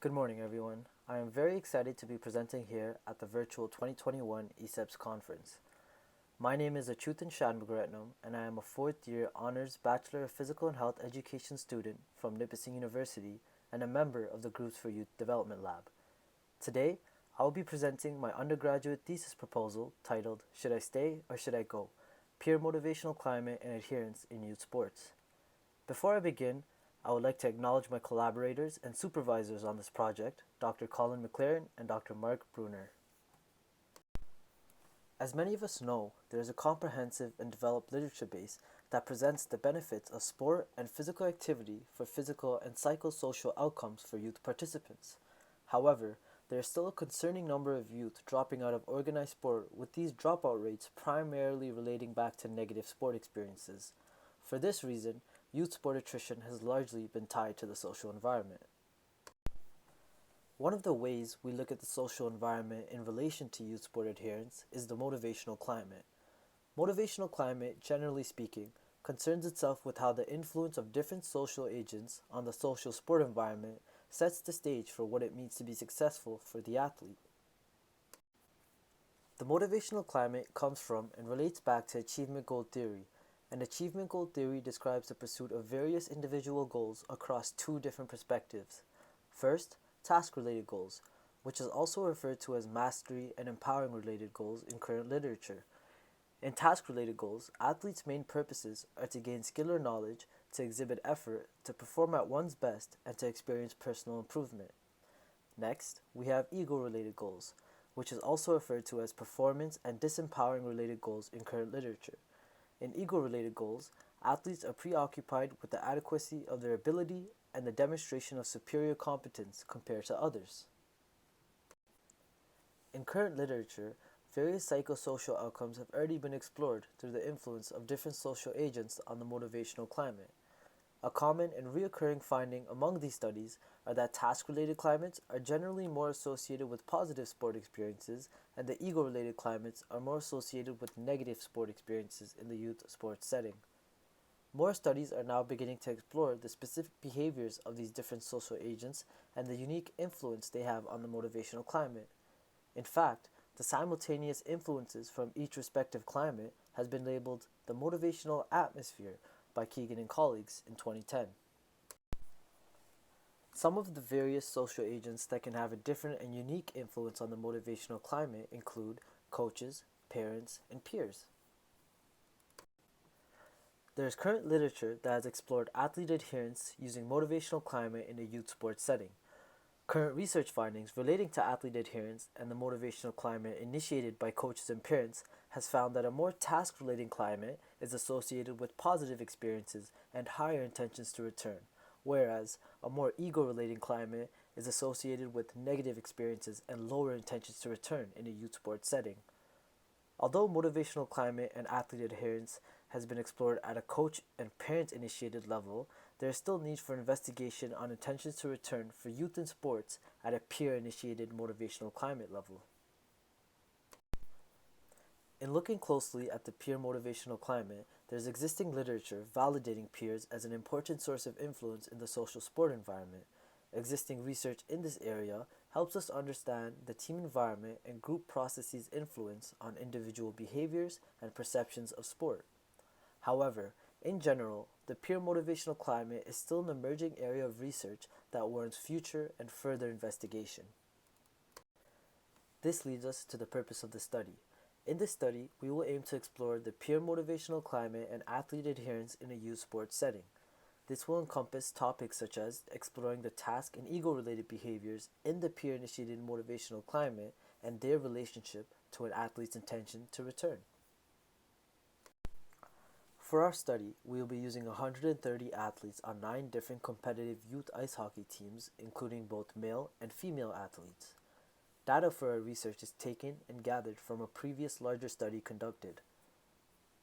Good morning, everyone. I am very excited to be presenting here at the virtual 2021 ESEPS conference. My name is Achuthan Shanmugaratnam, and I am a fourth year Honors Bachelor of Physical and Health Education student from Nipissing University and a member of the Groups for Youth Development Lab. Today, I will be presenting my undergraduate thesis proposal titled Should I Stay or Should I Go? Peer-Motivational Climate and Adherence in Youth Sports. Before I begin, I would like to acknowledge my collaborators and supervisors on this project, Dr. Colin McLaren and Dr. Mark Bruner. As many of us know, there is a comprehensive and developed literature base that presents the benefits of sport and physical activity for physical and psychosocial outcomes for youth participants. However, there is still a concerning number of youth dropping out of organized sport, with these dropout rates primarily relating back to negative sport experiences. For this reason, youth sport attrition has largely been tied to the social environment. One of the ways we look at the social environment in relation to youth sport adherence is the motivational climate. Motivational climate, generally speaking, concerns itself with how the influence of different social agents on the social sport environment sets the stage for what it means to be successful for the athlete. The motivational climate comes from and relates back to achievement goal theory, and achievement goal theory describes the pursuit of various individual goals across two different perspectives. First, task-related goals, which is also referred to as mastery and empowering related goals in current literature. In task-related goals, athletes' main purposes are to gain skill or knowledge, to exhibit effort, to perform at one's best, and to experience personal improvement. Next, we have ego-related goals, which is also referred to as performance and disempowering related goals in current literature. In ego-related goals, athletes are preoccupied with the adequacy of their ability and the demonstration of superior competence compared to others. In current literature, various psychosocial outcomes have already been explored through the influence of different social agents on the motivational climate. A common and recurring finding among these studies are that task-related climates are generally more associated with positive sport experiences, and the ego-related climates are more associated with negative sport experiences in the youth sports setting. More studies are now beginning to explore the specific behaviors of these different social agents and the unique influence they have on the motivational climate. In fact, the simultaneous influences from each respective climate has been labeled the motivational atmosphere by Keegan and colleagues in 2010. Some of the various social agents that can have a different and unique influence on the motivational climate include coaches, parents, and peers. There is current literature that has explored athlete adherence using motivational climate in a youth sports setting. Current research findings relating to athlete adherence and the motivational climate initiated by coaches and parents has found that a more task-related climate is associated with positive experiences and higher intentions to return, whereas a more ego-related climate is associated with negative experiences and lower intentions to return in a youth sports setting. Although motivational climate and athlete adherence has been explored at a coach and parent initiated level, there is still need for investigation on intentions to return for youth in sports at a peer initiated motivational climate level. In looking closely at the peer motivational climate, there is existing literature validating peers as an important source of influence in the social sport environment. Existing research in this area helps us understand the team environment and group processes' influence on individual behaviors and perceptions of sport. However, in general, the peer motivational climate is still an emerging area of research that warrants future and further investigation. This leads us to the purpose of the study. In this study, we will aim to explore the peer motivational climate and athlete adherence in a youth sports setting. This will encompass topics such as exploring the task and ego-related behaviors in the peer-initiated motivational climate and their relationship to an athlete's intention to return. For our study, we will be using 130 athletes on 9 different competitive youth ice hockey teams, including both male and female athletes. Data for our research is taken and gathered from a previous larger study conducted.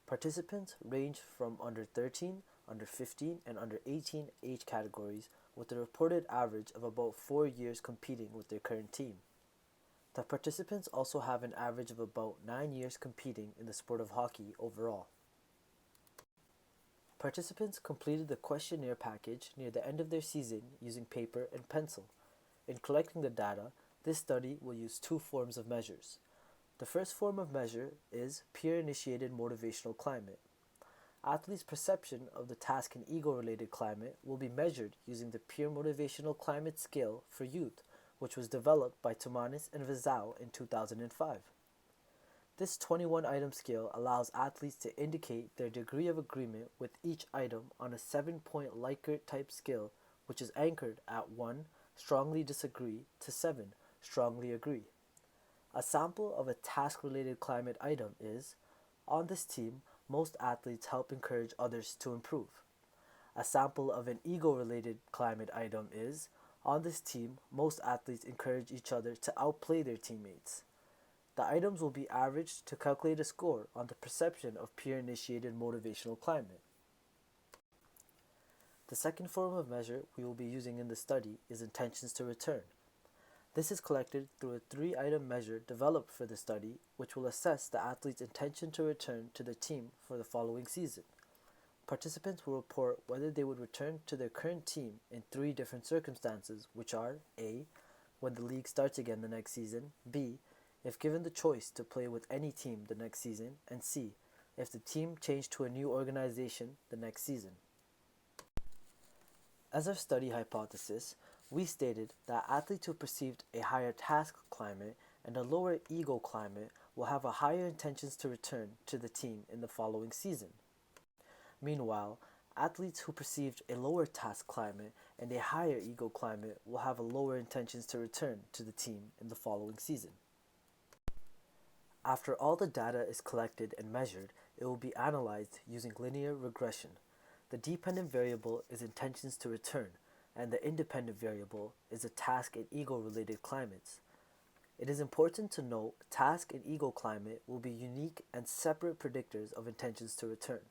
Participants range from under 13, under 15, and under 18 age categories, with a reported average of about 4 years competing with their current team. The participants also have an average of about 9 years competing in the sport of hockey overall. Participants completed the questionnaire package near the end of their season using paper and pencil. In collecting the data, this study will use two forms of measures. The first form of measure is peer-initiated motivational climate. Athletes' perception of the task and ego-related climate will be measured using the Peer-Motivational Climate Scale for Youth, which was developed by Tomanis and Vizau in 2005. This 21-item scale allows athletes to indicate their degree of agreement with each item on a 7-point Likert type scale, which is anchored at 1, strongly disagree, to 7, strongly agree. A sample of a task-related climate item is, on this team, most athletes help encourage others to improve. A sample of an ego-related climate item is, on this team, most athletes encourage each other to outplay their teammates. The items will be averaged to calculate a score on the perception of peer-initiated motivational climate. The second form of measure we will be using in the study is intentions to return. This is collected through a 3-item measure developed for the study, which will assess the athlete's intention to return to the team for the following season. Participants will report whether they would return to their current team in 3 different circumstances, which are A, when the league starts again the next season, B, if given the choice to play with any team the next season, and C, if the team changed to a new organization the next season. As our study hypothesis, we stated that athletes who perceived a higher task climate and a lower ego climate will have a higher intentions to return to the team in the following season. Meanwhile, athletes who perceived a lower task climate and a higher ego climate will have a lower intentions to return to the team in the following season. After all the data is collected and measured, it will be analyzed using linear regression. The dependent variable is intentions to return, and the independent variable is the task and ego-related climates. It is important to note task and ego climate will be unique and separate predictors of intentions to return.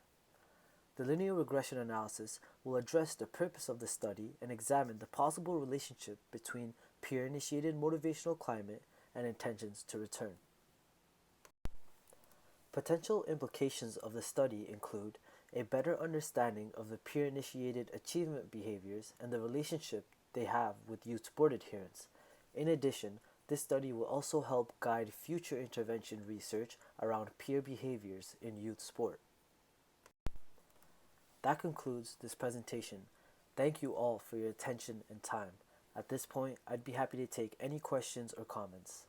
The linear regression analysis will address the purpose of the study and examine the possible relationship between peer-initiated motivational climate and intentions to return. Potential implications of the study include a better understanding of the peer-initiated achievement behaviors and the relationship they have with youth sport adherence. In addition, this study will also help guide future intervention research around peer behaviors in youth sport. That concludes this presentation. Thank you all for your attention and time. At this point, I'd be happy to take any questions or comments.